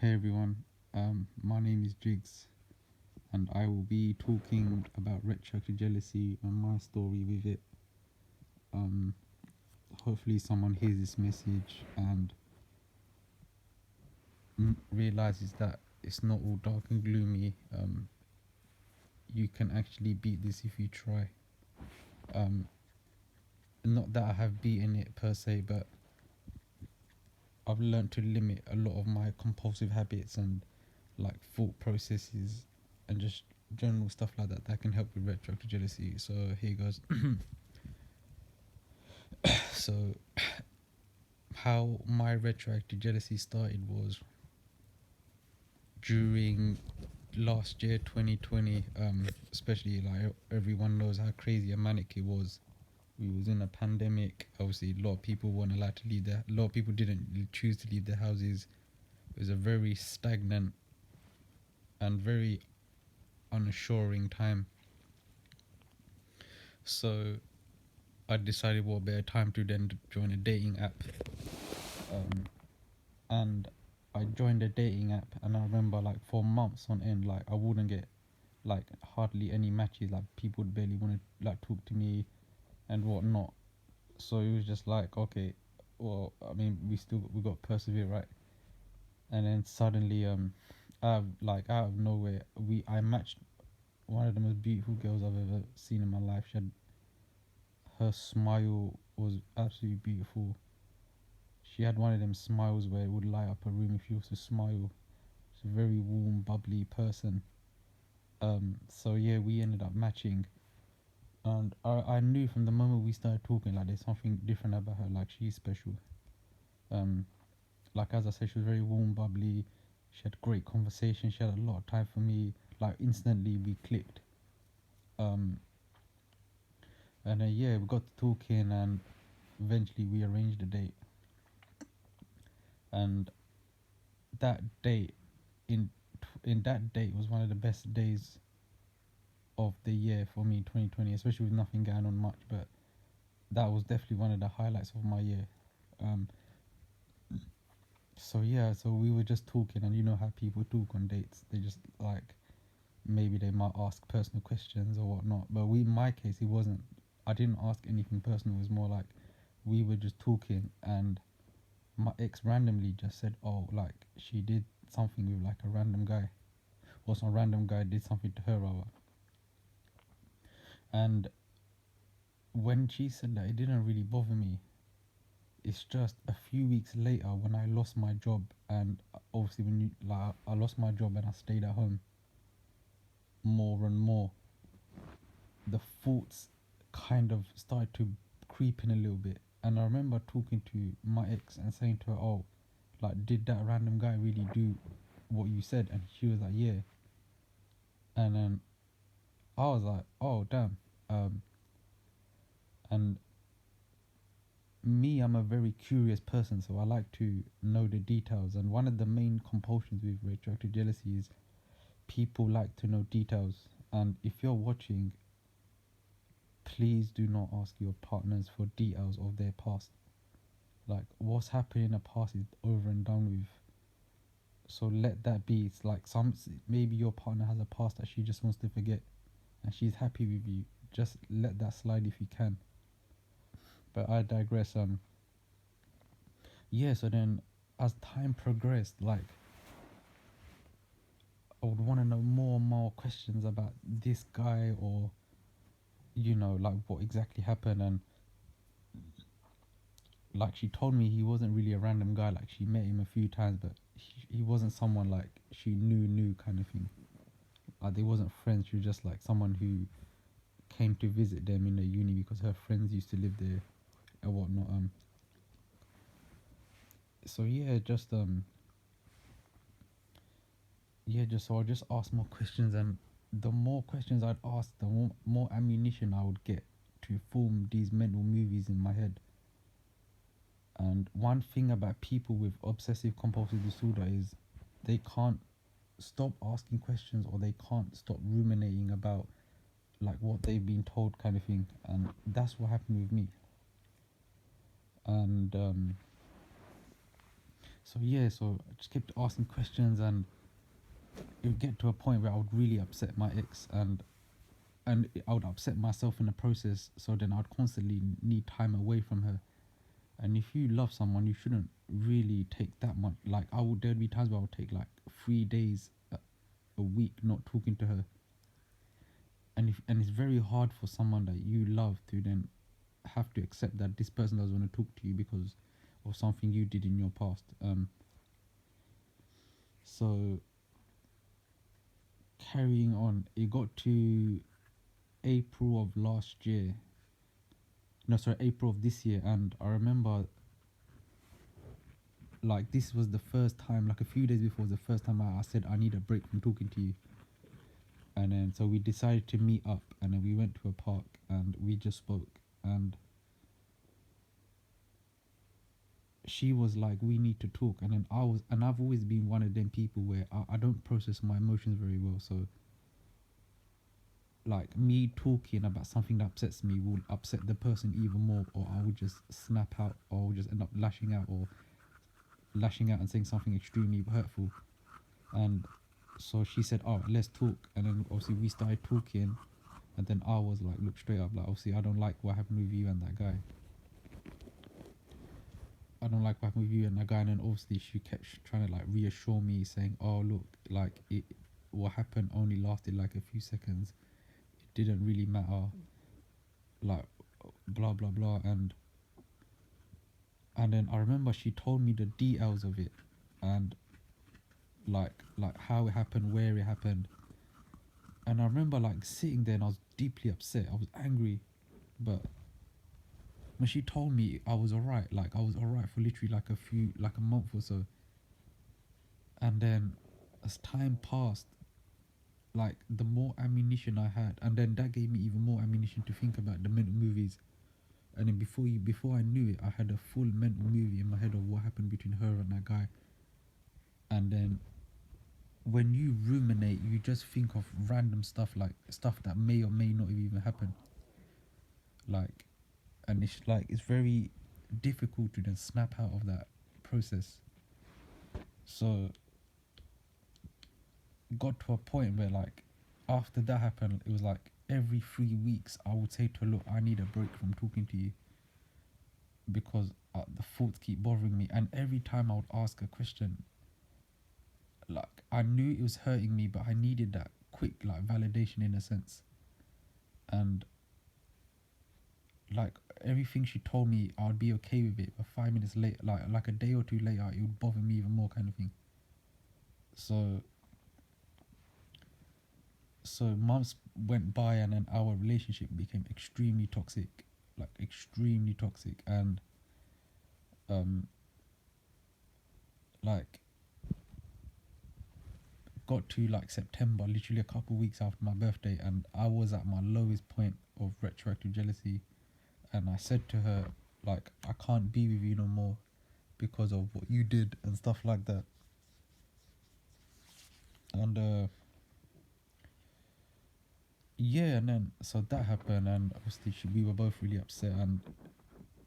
Hey everyone, my name is Jigs, and I will be talking about retroactive jealousy and my story with it. Um, Hopefully, someone hears this message and realizes that it's not all dark and gloomy. You can actually beat this if you try. Um, Not that I have beaten it per se, but I've learned to limit a lot of my compulsive habits and like thought processes and just general stuff like that can help with retroactive jealousy. So here goes. So how my retroactive jealousy started was during last year 2020, especially like everyone knows how crazy and manic it was. We was in a pandemic. Obviously a lot of people weren't allowed to leave a lot of people didn't choose to leave their houses. It was a very stagnant and very unassuring time. So I decided what better time to then join a dating app. And I joined a dating app, and I remember like for months on end, like I wouldn't get like hardly any matches. Like people would barely want to like talk to me and whatnot. So it was just like, okay, well, I mean, we got to persevere, right? And then suddenly, out of nowhere, I matched one of the most beautiful girls I've ever seen in my life. Her smile was absolutely beautiful. She had one of them smiles where it would light up a room if you was to smile. She's a very warm, bubbly person. So yeah, we ended up matching, and I knew from the moment we started talking, like there's something different about her. Like she's special. Um, like as I said, she was very warm, bubbly. She had great conversation. She had a lot of time for me. Like instantly we clicked. Um, and yeah, we got to talking, and eventually we arranged a date. And that date, in in that date was one of the best days of the year for me, 2020, especially with nothing going on much. But that was definitely one of the highlights of my year. Um, so yeah, so we were just talking, and you know how people talk on dates. They just like maybe they might ask personal questions or whatnot. But in my case, it wasn't. I didn't ask anything personal. It was more like we were just talking, and my ex randomly just said, "Oh, like she did something with like a random guy, or some random guy did something to her, rather." And when she said that, it didn't really bother me. It's just a few weeks later when I lost my job, and obviously when you like I lost my job and I stayed at home more and more, the thoughts kind of started to creep in a little bit. And I remember talking to my ex and saying to her, "Oh, like did that random guy really do what you said?" And she was like, "Yeah." And then I was like, "Oh, damn." Um, and me, I'm a very curious person, so I like to know the details. And one of the main compulsions with retroactive jealousy is people like to know details. And if you're watching, please do not ask your partners for details of their past. Like what's happened in the past is over and done with. So let that be. It's like maybe your partner has a past that she just wants to forget, and she's happy with you. Just let that slide if you can. But I digress. Yeah. So then, as time progressed, like I would want to know more and more questions about this guy, or like what exactly happened. And like she told me he wasn't really a random guy. Like she met him a few times, but he wasn't someone like she knew kind of thing. Like they wasn't friends. She was just like someone who came to visit them in the uni because her friends used to live there and whatnot. So just so I just asked more questions, and the more questions I'd ask, the more ammunition I would get to form these mental movies in my head. And one thing about people with obsessive compulsive disorder is they can't stop asking questions, or they can't stop ruminating about like what they've been told kind of thing. And that's what happened with me. And So yeah, so I just kept asking questions, and it would get to a point where I would really upset my ex, and I would upset myself in the process. So then I'd constantly need time away from her. And if you love someone, you shouldn't really take that much. Like I would, there'd be times where I would take like 3 days, a week not talking to her, and it's very hard for someone that you love to then have to accept that this person doesn't want to talk to you because of something you did in your past. So carrying on, it got to April of last year. No, sorry, April of this year, and I remember like this was the first time, like a few days before, was the first time I said I need a break from talking to you. And then so we decided to meet up, and then we went to a park and we just spoke. And she was like, we need to talk. And then I've always been one of them people where I don't process my emotions very well. So like me talking about something that upsets me will upset the person even more, or I would just snap out, or I would just end up lashing out and saying something extremely hurtful. And so she said, "Oh, let's talk." And then obviously we started talking, and then I was like, "Look, straight up, like obviously I don't like what happened with you and that guy. I don't like what happened with you and that guy." And then obviously she kept trying to like reassure me, saying, "Oh, look, like what happened only lasted like a few seconds. It didn't really matter. Like blah blah blah." And then I remember she told me the details of it, and like how it happened, where it happened. And I remember like sitting there and I was deeply upset. I was angry, but when she told me I was alright, like I was alright for literally like a month or so. And then as time passed, like the more ammunition I had, and then that gave me even more ammunition to think about the mental movies. And then before I knew it, I had a full mental movie in my head of what happened between her and that guy. And then when you ruminate, you just think of random stuff, like stuff that may or may not have even happened. Like, and it's like it's very difficult to then snap out of that process. So got to a point where like after that happened, it was like every 3 weeks I would say to her, "Look, I need a break from talking to you because the thoughts keep bothering me." And every time I would ask a question, like I knew it was hurting me, but I needed that quick like validation in a sense. And like everything she told me, I'd be okay with it. But 5 minutes later, like a day or two later, it would bother me even more, kind of thing. So months went by, and then our relationship became extremely toxic, like extremely toxic. And like got to like September, literally a couple weeks after my birthday, and I was at my lowest point of retroactive jealousy. And I said to her, like, I can't be with you no more because of what you did and stuff like that. And yeah, and then so that happened, and obviously we were both really upset, and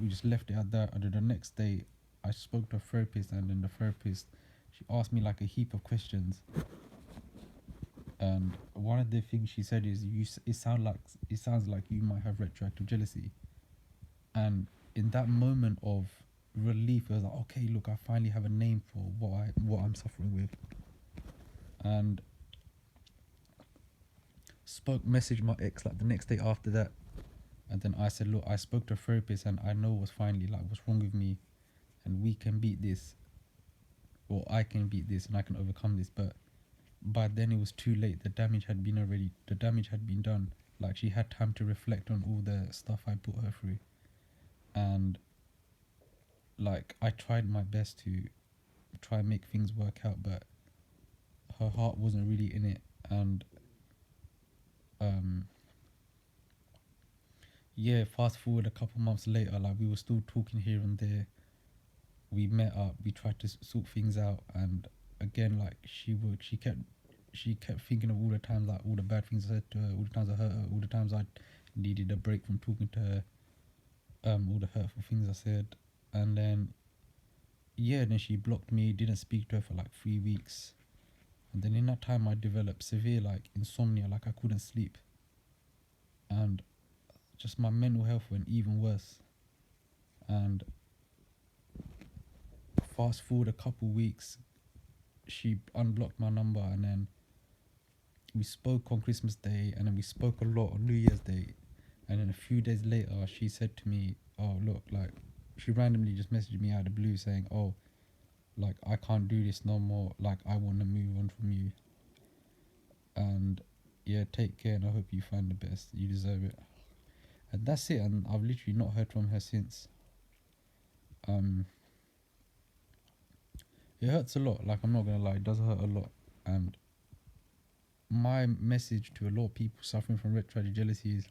we just left it at that. And then the next day, I spoke to a therapist, and then the therapist, she asked me like a heap of questions. And one of the things she said is, it sounds like you might have retroactive jealousy. And in that moment of relief, it was like, okay, look, I finally have a name for what I'm suffering with. And messaged my ex like the next day after that. And then I said, look, I spoke to a therapist, and I know what's finally like what's wrong with me, and we can beat this, or I can beat this, and I can overcome this. But by then it was too late. The damage had been done. Like she had time to reflect on all the stuff I put her through. And like I tried my best to try and make things work out, but her heart wasn't really in it. And um yeah, fast forward a couple months later, like we were still talking here and there. We met up, we tried to sort things out. And again, like she kept thinking of all the times, like all the bad things I said to her, all the times I hurt her, all the times I needed a break from talking to her, all the hurtful things I said. And then yeah, then she blocked me, didn't speak to her for like 3 weeks. And then in that time, I developed severe like insomnia, like I couldn't sleep. And just my mental health went even worse. And fast forward a couple weeks, she unblocked my number, and then we spoke on Christmas Day, and then we spoke a lot on New Year's Day. And then a few days later, she said to me, "Oh, look, like," she randomly just messaged me out of the blue saying, "Oh, like, I can't do this no more. Like, I want to move on from you. And yeah, take care, and I hope you find the best. You deserve it." And that's it. And I've literally not heard from her since. Um, it hurts a lot. Like, I'm not gonna lie, it does hurt a lot. And my message to a lot of people suffering from retroactive jealousy is,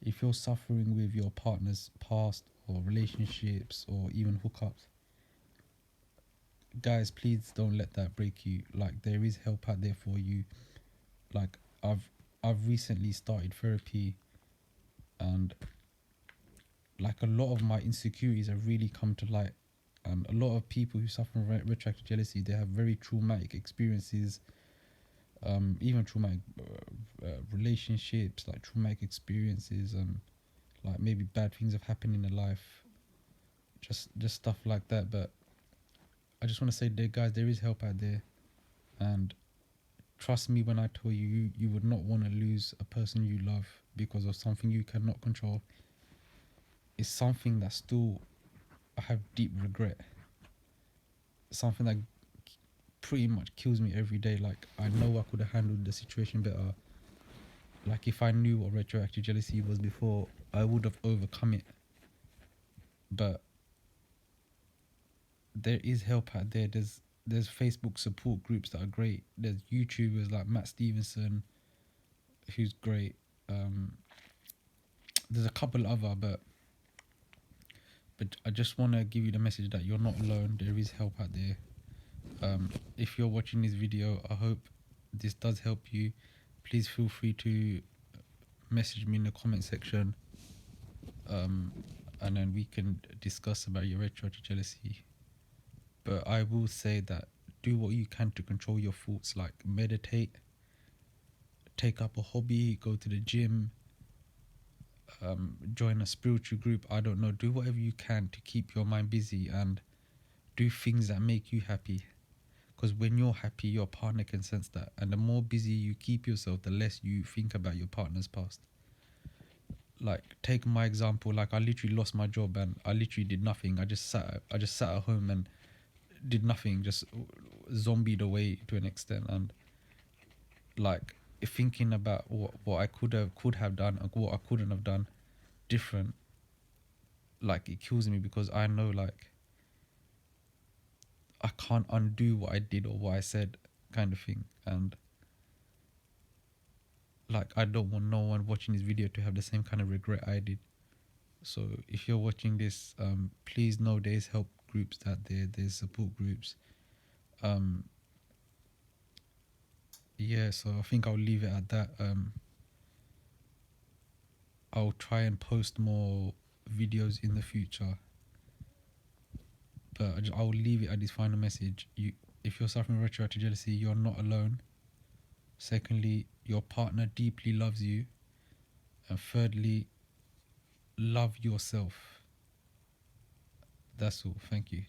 if you're suffering with your partner's past or relationships or even hookups, guys, please don't let that break you. Like, there is help out there for you. Like, I've recently started therapy, and like a lot of my insecurities have really come to light. And a lot of people who suffer from retroactive jealousy, they have very traumatic experiences, even traumatic relationships, like traumatic experiences, like maybe bad things have happened in their life, just stuff like that. But I just want to say, there, guys, there is help out there, and trust me when I tell you, you would not want to lose a person you love because of something you cannot control. It's something that still I have deep regret. Something that pretty much kills me every day. Like, I know I could have handled the situation better. Like, if I knew what retroactive jealousy was before, I would have overcome it. But there is help out there. There's Facebook support groups that are great. There's YouTubers like Matt Stevenson, who's great. There's a couple other, but I just want to give you the message that you're not alone. There is help out there. If you're watching this video, I hope this does help you. Please feel free to message me in the comment section, and then we can discuss about your retroactive jealousy. But I will say that do what you can to control your thoughts, like meditate, take up a hobby, go to the gym, join a spiritual group. I don't know. Do whatever you can to keep your mind busy and do things that make you happy. Because when you're happy, your partner can sense that. And the more busy you keep yourself, the less you think about your partner's past. Like, take my example. Like, I literally lost my job and I literally did nothing. I just sat at home and did nothing, just zombied away to an extent. And like, thinking about what I could have done and what I couldn't have done different, like, it kills me, because I know, like, I can't undo what I did or what I said, kind of thing. And like, I don't want no one watching this video to have the same kind of regret I did. So if you're watching this, please know there's help groups out there, there's support groups. Yeah, so I think I'll leave it at that. I'll try and post more videos in the future, but I'll leave it at this final message. If you're suffering retroactive jealousy, you're not alone. Secondly, your partner deeply loves you. And thirdly, love yourself. That's all. Thank you.